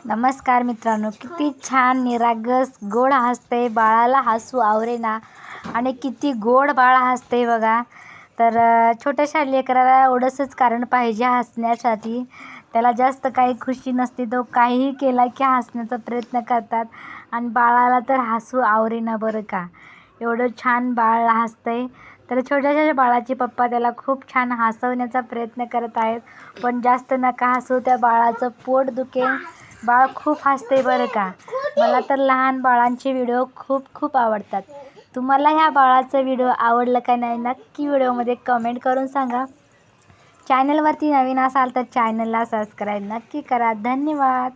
नमस्कार मित्रांनो, किती छान निरागस गोड हसते, बाळाला हसू आवरेना आणि किती गोड बाळ हसते बघा. तर छोट्याशा लेकराला एवढंच कारण पाहिजे हसण्यासाठी. त्याला जास्त काही खुशी नसते, तो काहीही केला की हसण्याचा प्रयत्न करतात आणि बाळाला तर हसू आवरेना बरं का. एवढं छान बाळ हसतंय. तर छोट्याशा बाळाचे पप्पा त्याला खूप छान हसवण्याचा प्रयत्न करत आहेत, पण जास्त नका हसू, त्या बाळाचं पोट दुखेल. बाळ खूप हसते बरं का. मला तर लहान बाळांचे व्हिडिओ खूप आवडतात. तुम्हाला ह्या बाळाचं व्हिडिओ आवडलं का नाही नक्की व्हिडिओमध्ये कमेंट करून सांगा. चॅनलवरती नवीन असाल तर चॅनलला सबस्क्राईब नक्की करा. धन्यवाद.